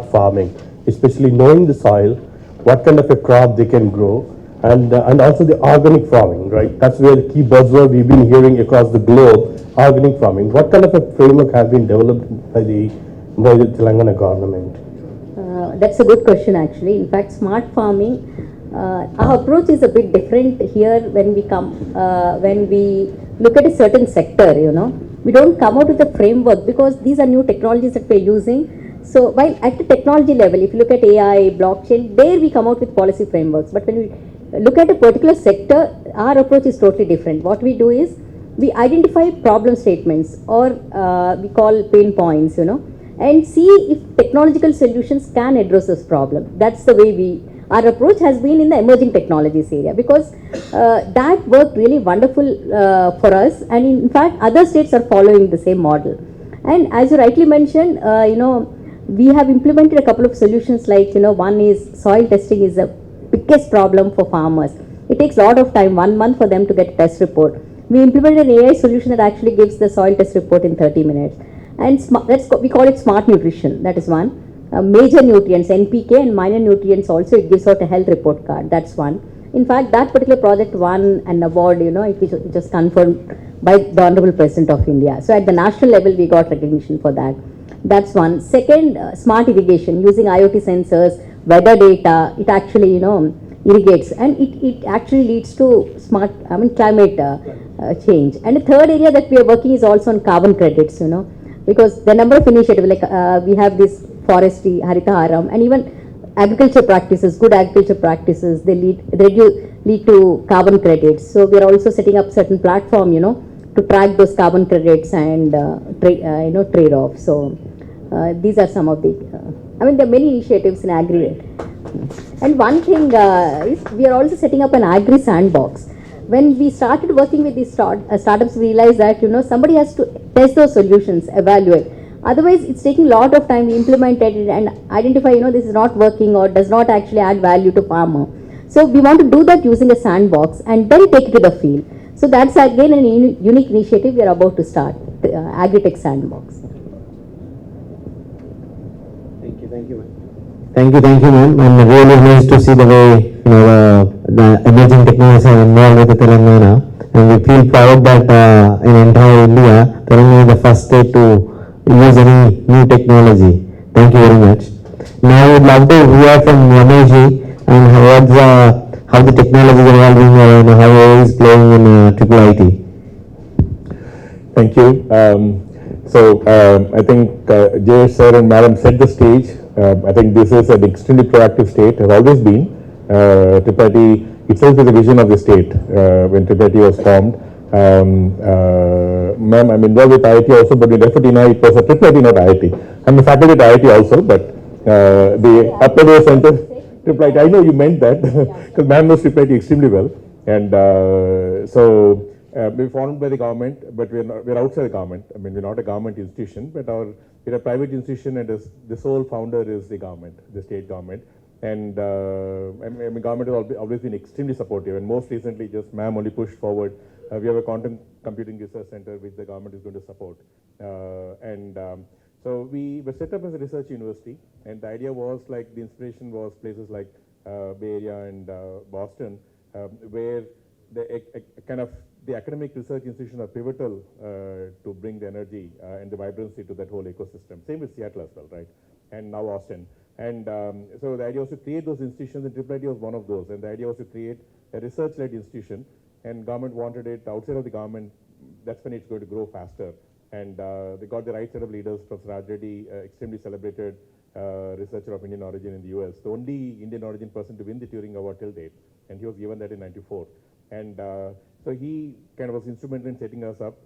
farming, especially knowing the soil, what kind of a crop they can grow, and also the organic farming, right? That's where the key buzzword we've been hearing across the globe, organic farming. What kind of a framework has been developed by the Telangana government? That's a good question actually. In fact, smart farming, our approach is a bit different here when we look at a certain sector, We don't come out with a framework because these are new technologies that we're using. So while at the technology level, if you look at AI, blockchain, there we come out with policy frameworks. But when we look at a particular sector, our approach is totally different. What we do is we identify problem statements or we call pain points, and see if technological solutions can address this problem. That's the way our approach has been in the emerging technologies area, because that worked really wonderful for us, and in fact other states are following the same model. And as you rightly mentioned, we have implemented a couple of solutions, like one is soil testing is the biggest problem for farmers. It takes a lot of time, 1 month for them to get a test report. We implemented an AI solution that actually gives the soil test report in 30 minutes. And we call it smart nutrition. That is one. Major nutrients, NPK, and minor nutrients also, it gives out a health report card. That's one. In fact, that particular project won an award, it was confirmed by the Honorable President of India. So at the national level, we got recognition for that. That's one. Second, smart irrigation, using IoT sensors, weather data, it actually, irrigates, and it actually leads to climate change. And the third area that we are working is also on carbon credits, because the number of initiatives, like we have this forestry, Haritaharam, and even agriculture practices, good agriculture practices, they lead to carbon credits. So we are also setting up certain platform, to track those carbon credits and trade off. So these are some of the, there are many initiatives in agri. And one thing is we are also setting up an agri sandbox. When we started working with these startups, we realized that somebody has to test those solutions, evaluate. Otherwise, it's taking a lot of time to implement it and identify, this is not working or does not actually add value to farmer. So we want to do that using a sandbox and then take it to the field. So that's again an unique initiative we are about to start, the Agritech Sandbox. Thank you, ma'am. And really nice to see the way the emerging technologies are involved with the Telangana, and we feel proud that in entire India, Telangana is the first state to use any new technology. Thank you very much. Now I would love to hear from Ramesh and how the technology is evolving and how AI is playing in TTIT. Thank you. I think Jay sir and madam set the stage. I think this is an extremely proactive state, has always been. TTA itself is a vision of the state when TTA was formed. Ma'am, I'm involved with IIT also, but in FTNA it was a TTA, not IIT. I'm a faculty at IIT also, but the Upper Center, TTA, I know you meant that, because ma'am knows TTA extremely well. And we're formed by the government, but we're outside the government. We're not a government institution, but we're a private institution, and the sole founder is the government, the state government. And government has always been extremely supportive, and most recently, just ma'am only pushed forward. We have a quantum computing research center which the government is going to support. So we were set up as a research university, and the idea was, like, the inspiration was places like Bay Area and Boston, where the academic research institutions are pivotal to bring the energy and the vibrancy to that whole ecosystem. Same with Seattle as well, right? And now Austin. And so the idea was to create those institutions, and TTA was one of those. And the idea was to create a research-led institution, and government wanted it. Outside of the government, that's when it's going to grow faster. And they got the right set of leaders. Professor Raj Reddy, extremely celebrated researcher of Indian origin in the US, the only Indian origin person to win the Turing Award till date, and he was given that in '94. And so he kind of was instrumental in setting us up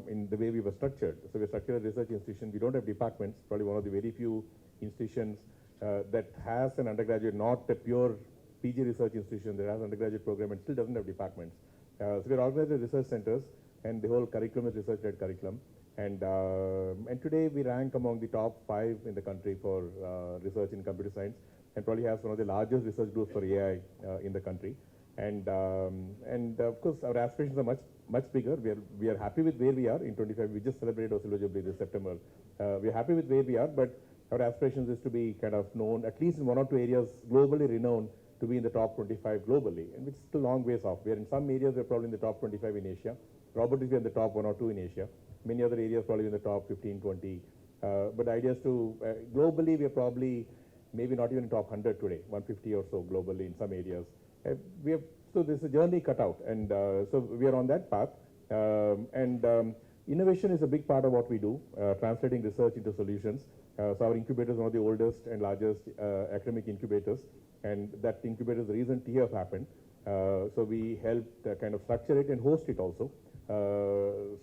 in the way we were structured. So we're structured as a research institution. We don't have departments, probably one of the very few institutions that has an undergraduate, not a pure PG research institution that has an undergraduate program and still doesn't have departments. So we're organized as research centers, and the whole curriculum is research-led curriculum. And today we rank among the top 5 in the country for research in computer science, and probably has one of the largest research groups for AI in the country. And of course, our aspirations are much bigger. We are happy with where we are in 25. We just celebrated our Silver Jubilee this September. We are happy with where we are, but our aspirations is to be kind of known, at least in one or two areas, globally renowned, to be in the top 25 globally, and it's still a long ways off. We're in some areas, we're probably in the top 25 in Asia. Robotics, we're in the top 1 or 2 in Asia. Many other areas probably in the top 15, 20. But the idea is to, globally, we're probably maybe not even in top 100 today, 150 or so globally in some areas. So there's a journey cut out, and so we are on that path. Innovation is a big part of what we do, translating research into solutions. So our incubator is one of the oldest and largest academic incubators, and that incubator is the reason THUB happened. So we helped kind of structure it and host it also.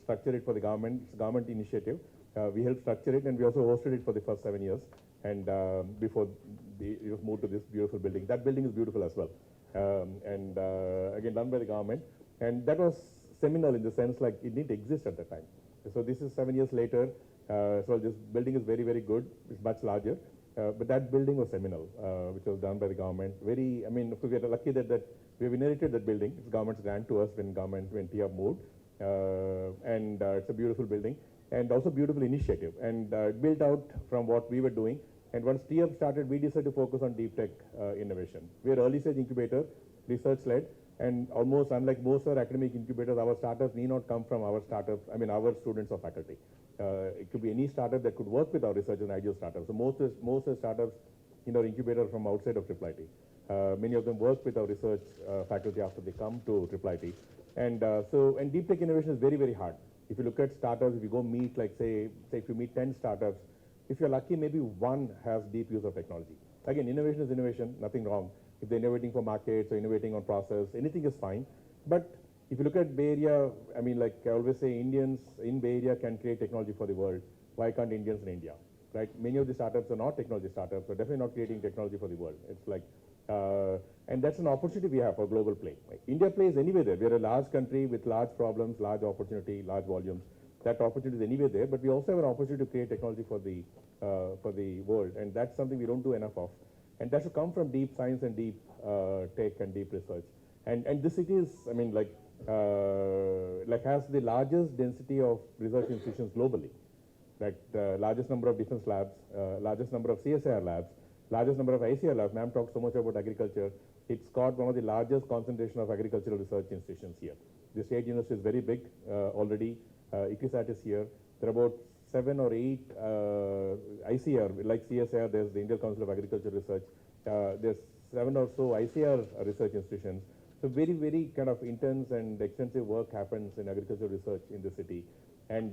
Structure it for the government, it's a government initiative. We helped structure it, and we also hosted it for the first 7 years, and before it was moved to this beautiful building. That building is beautiful as well, again done by the government, and that was seminal in the sense like it didn't exist at that time. So this is 7 years later. So this building is very, very good. It's much larger, but that building was seminal, which was done by the government. Very, I mean, we are lucky that we have inherited that building. It's government's grant to us when THUB moved, and it's a beautiful building and also beautiful initiative, and built out from what we were doing. And once THUB started, we decided to focus on deep tech innovation. We are early stage incubator, research led, and almost unlike most of our academic incubators, our startups need not come from our startups, I mean our students or faculty. It could be any startup that could work with our research and ideal startups. So most of the startups in our incubator are from outside of IIT. Many of them work with our research faculty after they come to IIT. And deep tech innovation is very, very hard. If you look at startups, if you go meet, like say if you meet 10 startups, if you're lucky, maybe one has deep use of technology. Again, innovation is innovation, nothing wrong. If they're innovating for markets or innovating on process, anything is fine. But if you look at Bay Area, I mean, like I always say, Indians in Bay Area can create technology for the world. Why can't Indians in India? Right? Many of the startups are not technology startups, so definitely not creating technology for the world. It's like, and that's an opportunity we have for global play. Like, India plays anywhere there. We're a large country with large problems, large opportunity, large volumes. That opportunity is anywhere there, but we also have an opportunity to create technology for the world, and that's something we don't do enough of. And that should come from deep science and deep tech and deep research. And this city is, I mean, like has the largest density of research institutions globally. Like the largest number of defense labs, largest number of CSIR labs, largest number of ICR labs. Ma'am talked so much about agriculture. It's got one of the largest concentration of agricultural research institutions here. The state university is very big already. ICSAT is here. There are about 7 or 8 ICR, like CSIR, there's the Indian Council of Agricultural Research. There's 7 or so ICR research institutions. So very, very kind of intense and extensive work happens in agricultural research in the city. And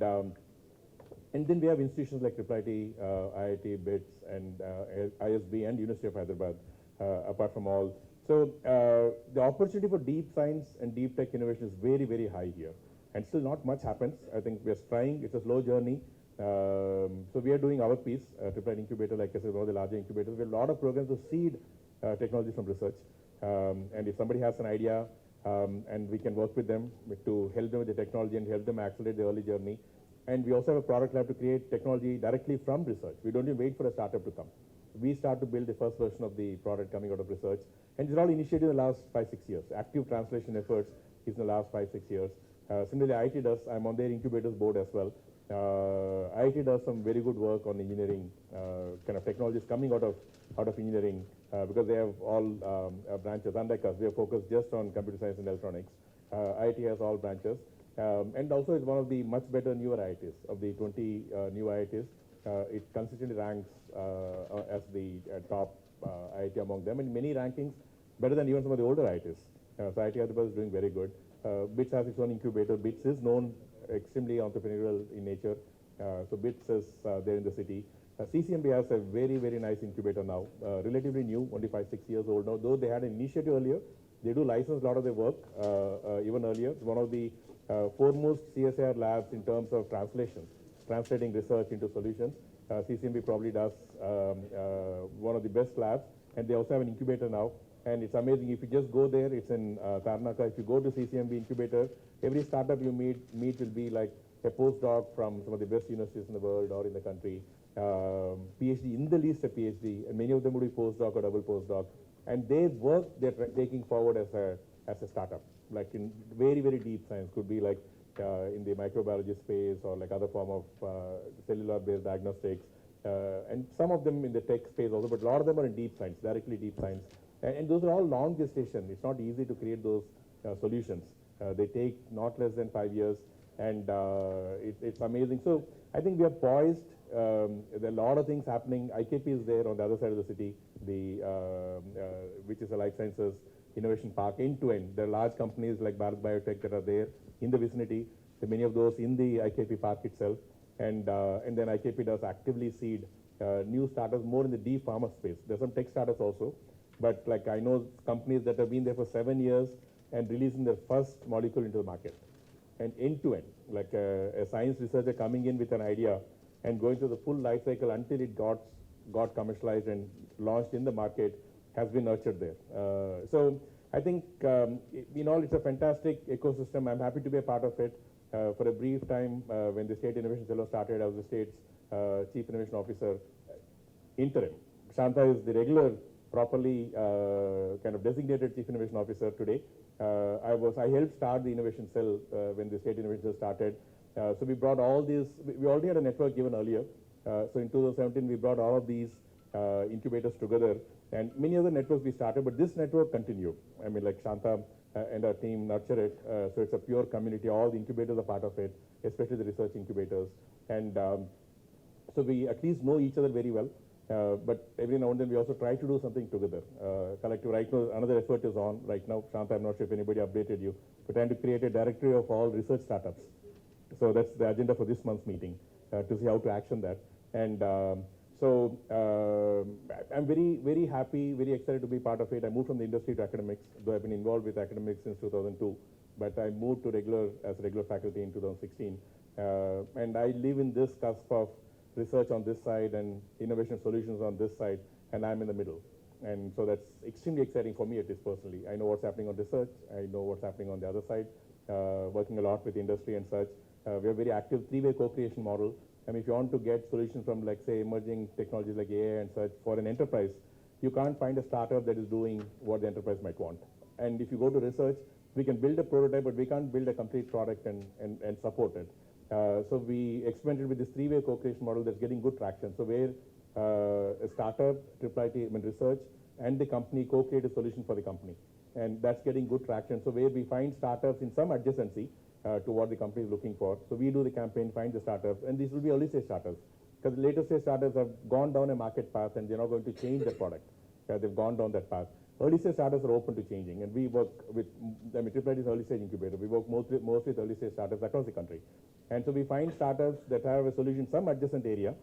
then we have institutions like IIT, IIT, BITS, and ISB, and University of Hyderabad, apart from all. So the opportunity for deep science and deep tech innovation is very, very high here. And still not much happens. I think we're trying. It's a slow journey. So we are doing our piece. IIT Incubator, like I said, one of the larger incubators. We have a lot of programs to seed technology from research. And if somebody has an idea, and we can work with them to help them with the technology and help them accelerate the early journey. And we also have a product lab to create technology directly from research. We don't even wait for a startup to come. We start to build the first version of the product coming out of research. And these are all initiated in the last 5-6 years. Active translation efforts is in the last 5-6 years. Similarly, IIT does, I'm on their incubators board as well. IIT does some very good work on engineering, kind of technologies coming out of engineering, because they have all branches. Unlike us, we are focused just on computer science and electronics. IIT has all branches. And also it's one of the much better newer IITs. Of the 20 new IITs, it consistently ranks as the top IIT among them. And many rankings better than even some of the older IITs. So IIT Hyderabad is doing very good. BITS has its own incubator. BITS is known extremely entrepreneurial in nature. So BITS is there in the city. CCMB has a very, very nice incubator now, relatively new, only 5-6 years old now. Though they had an initiative earlier, they do license a lot of their work even earlier. It's one of the foremost CSIR labs in terms of translating research into solutions. CCMB probably does one of the best labs, and they also have an incubator now. And it's amazing. If you just go there, it's in Karnataka. If you go to CCMB incubator, every startup you meet will be like a postdoc from some of the best universities in the world or in the country. PhD, in the least a PhD, and many of them would be postdoc or double postdoc. And they work they're taking forward as a startup, like in very, very deep science. Could be like in the microbiology space or like other form of cellular-based diagnostics. and some of them in the tech space also, but a lot of them are in deep science, directly deep science. And those are all long gestation. It's not easy to create those solutions. They take not less than 5 years, and it's amazing. So I think we are poised. There are a lot of things happening. IKP is there on the other side of the city, which is a life sciences innovation park end to end. There are large companies like Bharat Biotech that are there in the vicinity. There are many of those in the IKP park itself, and then IKP does actively seed new startups more in the deep pharma space. There's some tech startups also, but like I know companies that have been there for 7 years and releasing their first molecule into the market, and end to end, like a science researcher coming in with an idea and going through the full life cycle until it got commercialized and launched in the market has been nurtured there. So I think it's a fantastic ecosystem. I'm happy to be a part of it. For a brief time, when the State Innovation Fellow started, I was the state's Chief Innovation Officer interim. Shanta is the regular, properly kind of designated Chief Innovation Officer today. I helped start the innovation cell when the State Innovation Cell started. So we brought all these. We already had a network given earlier. So in 2017, we brought all of these incubators together, and many other networks we started, but this network continued. I mean, like Shanta and our team nurture it. So it's a pure community. All the incubators are part of it, especially the research incubators. And so we at least know each other very well. But every now and then we also try to do something together. Collective. Right now, another effort is on right now. Shanta, I'm not sure if anybody updated you. We're trying to create a directory of all research startups. So that's the agenda for this month's meeting, to see how to action that. And so I'm very, very happy, very excited to be part of it. I moved from the industry to academics, though I've been involved with academics since 2002. But I moved to as regular faculty in 2016. And I live in this cusp of research on this side and innovation solutions on this side, and I'm in the middle. And so that's extremely exciting for me, at least personally. I know what's happening on research. I know what's happening on the other side, working a lot with industry and such. We have a very active three-way co-creation model. I mean, if you want to get solutions from, like, say, emerging technologies like AI and such for an enterprise, you can't find a startup that is doing what the enterprise might want. And if you go to research, we can build a prototype, but we can't build a complete product and support it. So we experimented with this three-way co-creation model that's getting good traction. So where a startup, TTIT, research, and the company co-create a solution for the company. And that's getting good traction. So where we find startups in some adjacency to what the company is looking for. So we do the campaign, find the startups, and these will be early stage startups. Because the later stage startups have gone down a market path and they're not going to change their product. They've gone down that path. Early stage startups are open to changing, and we work with, TTIT is early stage incubator. We work mostly with early stage startups across the country. And so we find startups that have a solution in some adjacent area,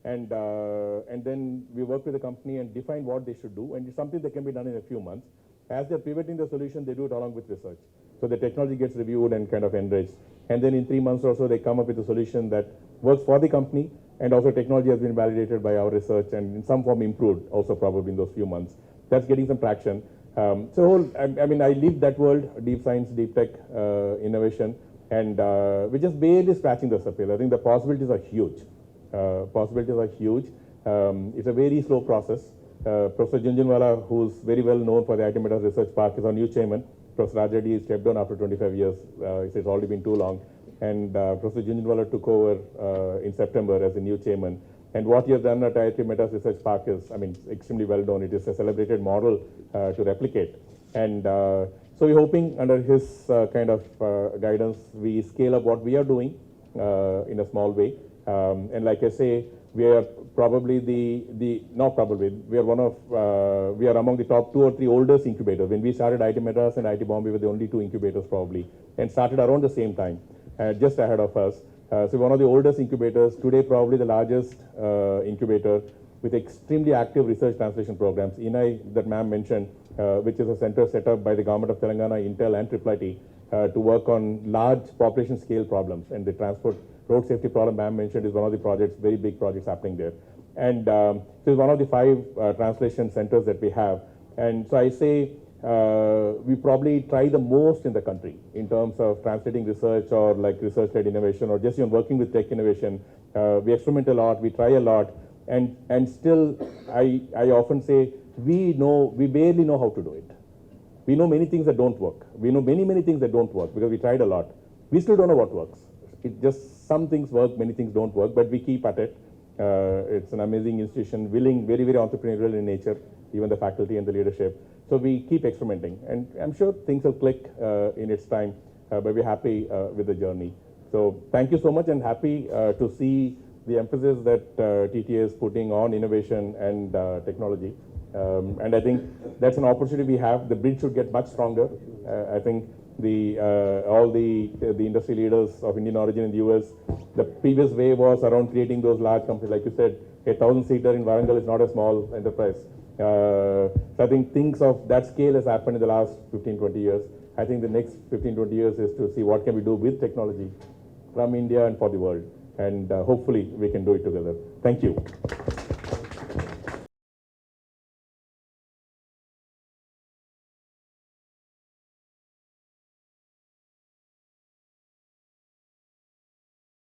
and then we work with the company and define what they should do, and it's something that can be done in a few months. As they're pivoting the solution, they do it along with research. So the technology gets reviewed and kind of enriched. And then in 3 months or so, they come up with a solution that works for the company, and also technology has been validated by our research and in some form improved also probably in those few months. That's getting some traction. So I mean, I live that world, deep science, deep tech, innovation, and we're just barely scratching the surface. I think the possibilities are huge. It's a very slow process. Professor Junjunwala, who's very well known for the IT Metas Research Park, is our new chairman. Professor Rajadi stepped down after 25 years. It's already been too long. And Professor Junjunwala took over in September as the new chairman. And what he has done at IT Metas Research Park is, I mean, extremely well done. It is a celebrated model to replicate. And so we're hoping under his kind of guidance, we scale up what we are doing in a small way. And like I say, we are probably we are among the top 2 or 3 oldest incubators. When we started IT Madras and IT Bombay, we were the only 2 incubators probably, and started around the same time, just ahead of us. So one of the oldest incubators, today probably the largest incubator, with extremely active research translation programs. INAI, that ma'am mentioned, which is a center set up by the government of Telangana, Intel and TTIT, to work on large population scale problems. And the transport road safety problem ma'am mentioned is one of the projects, very big projects happening there. And so it's one of the 5 translation centers that we have. And so I say we probably try the most in the country in terms of translating research or like research-led innovation or just even working with tech innovation. We experiment a lot, we try a lot, and still I often say we barely know how to do it. We know many things that don't work. We know many things that don't work because we tried a lot. We still don't know what works. It just, some things work, many things don't work, but we keep at it. It's an amazing institution, willing, very, very entrepreneurial in nature, even the faculty and the leadership. So we keep experimenting, and I'm sure things will click in its time, but we're happy with the journey. So thank you so much, and happy to see the emphasis that TTA is putting on innovation and technology. And I think that's an opportunity we have. The bridge should get much stronger. I think all the industry leaders of Indian origin in the US, the previous way was around creating those large companies. Like you said, a 1,000-seater in Warangal is not a small enterprise. So I think things of that scale has happened in the last 15, 20 years. I think the next 15, 20 years is to see what can we do with technology from India and for the world. And hopefully we can do it together. Thank you.